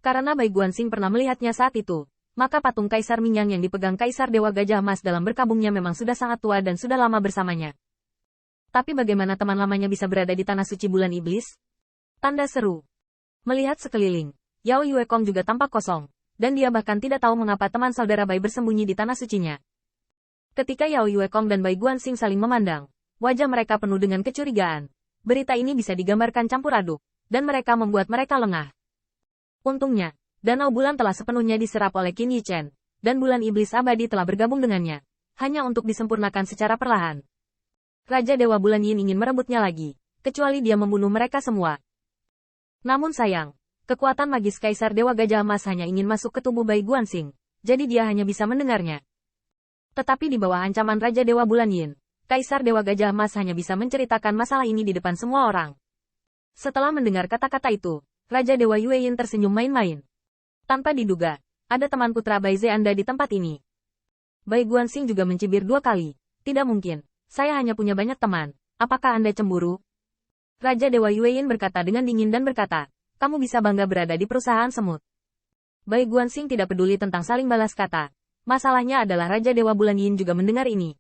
Karena Bai Guanxing pernah melihatnya saat itu, maka patung Kaisar Mingyang yang dipegang Kaisar Dewa Gajah Emas dalam berkabungnya memang sudah sangat tua dan sudah lama bersamanya. Tapi bagaimana teman lamanya bisa berada di Tanah Suci Bulan Iblis? Tanda seru. Melihat sekeliling, Yao Yuekong juga tampak kosong, dan dia bahkan tidak tahu mengapa teman saudara Bai bersembunyi di tanah sucinya. Ketika Yao Yuekong dan Bai Guanxing saling memandang, wajah mereka penuh dengan kecurigaan. Berita ini bisa digambarkan campur aduk, dan mereka membuat mereka lengah. Untungnya, Danau Bulan telah sepenuhnya diserap oleh Qin Yichen, dan Bulan Iblis Abadi telah bergabung dengannya, hanya untuk disempurnakan secara perlahan. Raja Dewa Bulan Yin ingin merebutnya lagi, kecuali dia membunuh mereka semua. Namun sayang, kekuatan magis Kaisar Dewa Gajah Emas hanya ingin masuk ke tubuh Bai Guanxing, jadi dia hanya bisa mendengarnya. Tetapi di bawah ancaman Raja Dewa Bulan Yin, Kaisar Dewa Gajah Emas hanya bisa menceritakan masalah ini di depan semua orang. Setelah mendengar kata-kata itu, Raja Dewa Yue Yin tersenyum main-main. Tanpa diduga, ada teman putra Bai Ze Anda di tempat ini. Bai Guanxing juga mencibir 2 kali. Tidak mungkin, saya hanya punya banyak teman. Apakah Anda cemburu? Raja Dewa Yue Yin berkata dengan dingin dan berkata, kamu bisa bangga berada di perusahaan semut. Bai Guanxing tidak peduli tentang saling balas kata. Masalahnya adalah Raja Dewa Bulan Yin juga mendengar ini.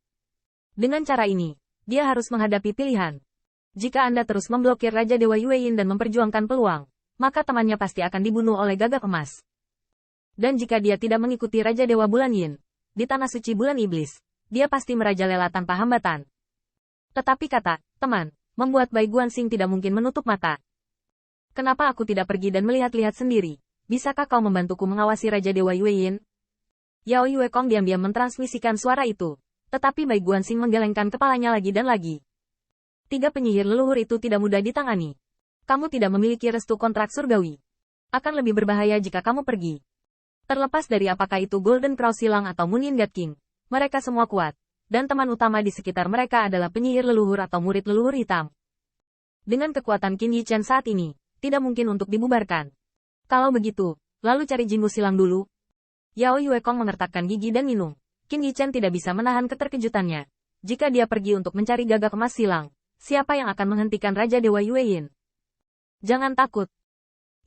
Dengan cara ini, dia harus menghadapi pilihan. Jika Anda terus memblokir Raja Dewa Yue Yin dan memperjuangkan peluang, maka temannya pasti akan dibunuh oleh Gagak Emas. Dan jika dia tidak mengikuti Raja Dewa Bulan Yin, di Tanah Suci Bulan Iblis, dia pasti merajalela tanpa hambatan. Tetapi kata, teman, membuat Bai Guanxing tidak mungkin menutup mata. Kenapa aku tidak pergi dan melihat-lihat sendiri? Bisakah kau membantuku mengawasi Raja Dewa Yue Yin? Yao Yuekong diam-diam mentransmisikan suara itu, tetapi Bai Guanxing menggelengkan kepalanya lagi dan lagi. 3 penyihir leluhur itu tidak mudah ditangani. Kamu tidak memiliki restu kontrak surgawi. Akan lebih berbahaya jika kamu pergi. Terlepas dari apakah itu Golden Crow Silang atau Moon Yin God King, mereka semua kuat, dan teman utama di sekitar mereka adalah penyihir leluhur atau murid leluhur hitam. Dengan kekuatan Qin Yichen saat ini, tidak mungkin untuk dibubarkan. Kalau begitu, lalu cari Jinwu Silang dulu. Yao Yuekong mengertakkan gigi dan minum. Qin Yichen tidak bisa menahan keterkejutannya. Jika dia pergi untuk mencari Gagak Emas Silang, siapa yang akan menghentikan Raja Dewa Yue Yin? Jangan takut.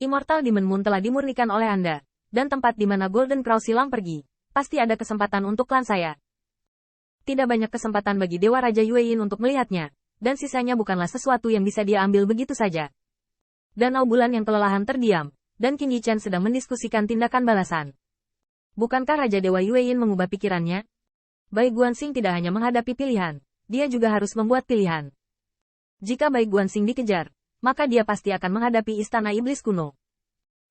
Immortal Demon Moon telah dimurnikan oleh Anda, dan tempat di mana Golden Crow Silang pergi, pasti ada kesempatan untuk klan saya. Tidak banyak kesempatan bagi Dewa Raja Yue Yin untuk melihatnya, dan sisanya bukanlah sesuatu yang bisa dia ambil begitu saja. Danau Bulan yang kelelahan terdiam, dan Qin Yichen sedang mendiskusikan tindakan balasan. Bukankah Raja Dewa Yue Yin mengubah pikirannya? Bai Guanxing tidak hanya menghadapi pilihan, dia juga harus membuat pilihan. Jika Bai Guanxing dikejar, maka dia pasti akan menghadapi Istana Iblis Kuno.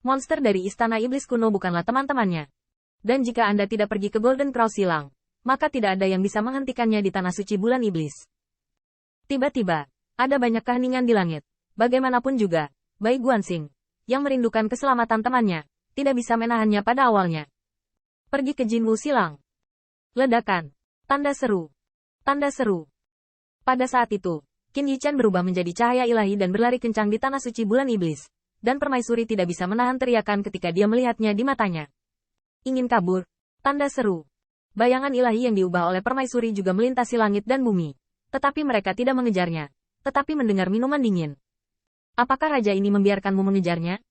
Monster dari Istana Iblis Kuno bukanlah teman-temannya. Dan jika Anda tidak pergi ke Golden Crow Silang, maka tidak ada yang bisa menghentikannya di Tanah Suci Bulan Iblis. Tiba-tiba, ada banyak keheningan di langit. Bagaimanapun juga, Bai Guanxing, yang merindukan keselamatan temannya, tidak bisa menahannya pada awalnya. Pergi ke Jinwu Silang. Ledakan. Tanda seru. Tanda seru. Pada saat itu, Qin Yichen berubah menjadi cahaya ilahi dan berlari kencang di Tanah Suci Bulan Iblis, dan permaisuri tidak bisa menahan teriakan ketika dia melihatnya di matanya. Ingin kabur. Tanda seru. Bayangan ilahi yang diubah oleh permaisuri juga melintasi langit dan bumi. Tetapi mereka tidak mengejarnya, tetapi mendengar minuman dingin. Apakah raja ini membiarkanmu mengejarnya?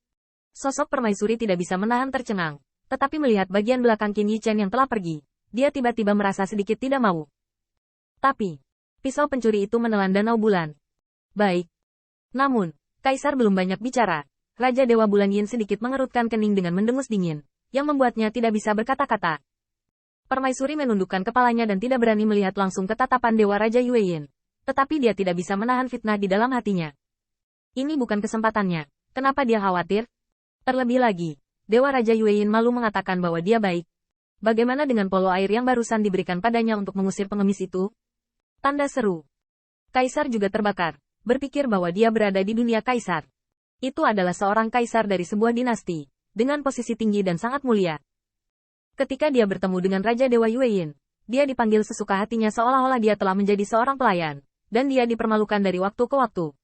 Sosok permaisuri tidak bisa menahan tercengang, tetapi melihat bagian belakang Qin Yichen yang telah pergi, dia tiba-tiba merasa sedikit tidak mau. Tapi, pisau pencuri itu menelan Danau Bulan. Baik. Namun, Kaisar belum banyak bicara. Raja Dewa Bulan Yin sedikit mengerutkan kening dengan mendengus dingin, yang membuatnya tidak bisa berkata-kata. Permaisuri menundukkan kepalanya dan tidak berani melihat langsung ke tatapan Dewa Raja Yue Yin. Tetapi dia tidak bisa menahan fitnah di dalam hatinya. Ini bukan kesempatannya. Kenapa dia khawatir? Terlebih lagi, Dewa Raja Yue Yin malu mengatakan bahwa dia baik. Bagaimana dengan polo air yang barusan diberikan padanya untuk mengusir pengemis itu? Tanda seru. Kaisar juga terbakar, berpikir bahwa dia berada di dunia kaisar. Itu adalah seorang kaisar dari sebuah dinasti, dengan posisi tinggi dan sangat mulia. Ketika dia bertemu dengan Raja Dewa Yue Yin, dia dipanggil sesuka hatinya seolah-olah dia telah menjadi seorang pelayan, dan dia dipermalukan dari waktu ke waktu.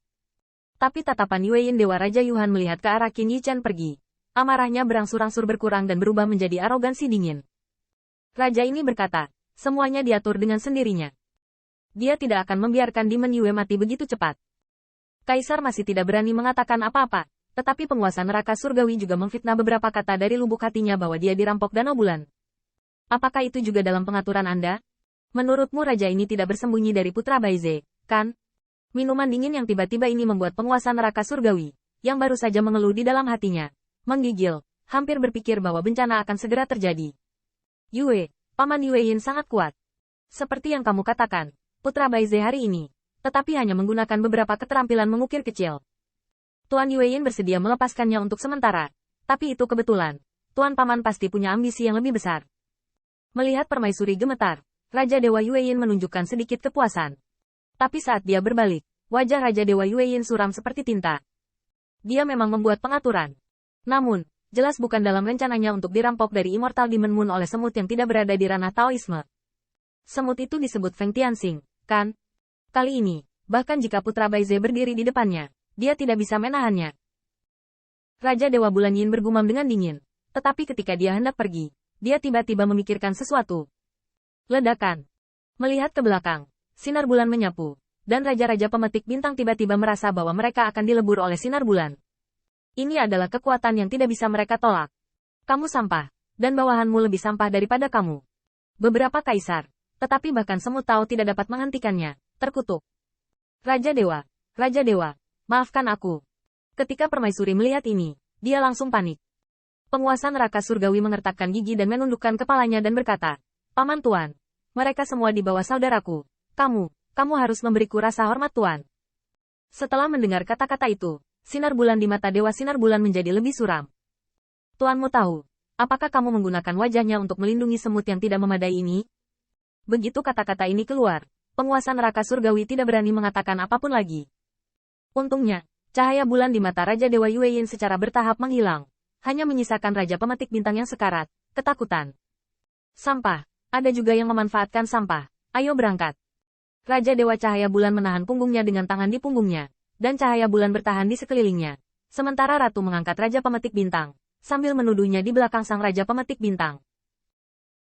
Tapi tatapan Yue Yin Dewa Raja Yuhan melihat ke arah Qin Yichen pergi. Amarahnya berangsur-angsur berkurang dan berubah menjadi arogansi dingin. Raja ini berkata, semuanya diatur dengan sendirinya. Dia tidak akan membiarkan Demon Yue mati begitu cepat. Kaisar masih tidak berani mengatakan apa-apa, tetapi penguasa neraka surgawi juga memfitnah beberapa kata dari lubuk hatinya bahwa dia dirampok Danau Bulan. Apakah itu juga dalam pengaturan Anda? Menurutmu raja ini tidak bersembunyi dari putra Baize, kan? Minuman dingin yang tiba-tiba ini membuat penguasa neraka surgawi, yang baru saja mengeluh di dalam hatinya, menggigil, hampir berpikir bahwa bencana akan segera terjadi. Yue, Paman Yueyin sangat kuat. Seperti yang kamu katakan, putra Baize hari ini, tetapi hanya menggunakan beberapa keterampilan mengukir kecil. Tuan Yueyin bersedia melepaskannya untuk sementara, tapi itu kebetulan. Tuan Paman pasti punya ambisi yang lebih besar. Melihat permaisuri gemetar, Raja Dewa Yueyin menunjukkan sedikit kepuasan. Tapi saat dia berbalik, wajah Raja Dewa Yueyin suram seperti tinta. Dia memang membuat pengaturan. Namun, jelas bukan dalam rencananya untuk dirampok dari Immortal Demon Moon oleh semut yang tidak berada di ranah Taoisme. Semut itu disebut Feng Tianxing, kan? Kali ini, bahkan jika putra Baize berdiri di depannya, dia tidak bisa menahannya. Raja Dewa Bulan Yin bergumam dengan dingin, tetapi ketika dia hendak pergi, dia tiba-tiba memikirkan sesuatu. Ledakan. Melihat ke belakang, sinar bulan menyapu, dan raja-raja pemetik bintang tiba-tiba merasa bahwa mereka akan dilebur oleh sinar bulan. Ini adalah kekuatan yang tidak bisa mereka tolak. Kamu sampah, dan bawahanmu lebih sampah daripada kamu. Beberapa kaisar, tetapi bahkan semut tahu tidak dapat menghentikannya, terkutuk. Raja Dewa, maafkan aku. Ketika permaisuri melihat ini, dia langsung panik. Penguasa neraka surgawi mengertakkan gigi dan menundukkan kepalanya dan berkata, Paman Tuan, mereka semua di bawah saudaraku. Kamu harus memberiku rasa hormat Tuan. Setelah mendengar kata-kata itu, sinar bulan di mata Dewa Sinar Bulan menjadi lebih suram. Tuanmu tahu, apakah kamu menggunakan wajahnya untuk melindungi semut yang tidak memadai ini? Begitu kata-kata ini keluar, penguasa neraka surgawi tidak berani mengatakan apapun lagi. Untungnya, cahaya bulan di mata Raja Dewa Yueyin secara bertahap menghilang, hanya menyisakan Raja Pemetik Bintang yang sekarat, ketakutan. Sampah. Ada juga yang memanfaatkan sampah. Ayo berangkat. Raja Dewa Cahaya Bulan menahan punggungnya dengan tangan di punggungnya, dan cahaya bulan bertahan di sekelilingnya. Sementara Ratu mengangkat Raja Pemetik Bintang, sambil menuduhnya di belakang sang Raja Pemetik Bintang.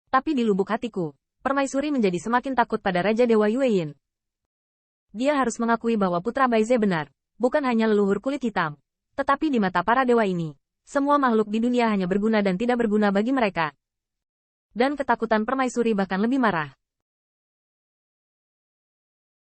Tapi di lubuk hatiku, permaisuri menjadi semakin takut pada Raja Dewa Yueyin. Dia harus mengakui bahwa putra Baize benar, bukan hanya leluhur kulit hitam, tetapi di mata para dewa ini, semua makhluk di dunia hanya berguna dan tidak berguna bagi mereka. Dan ketakutan permaisuri bahkan lebih marah.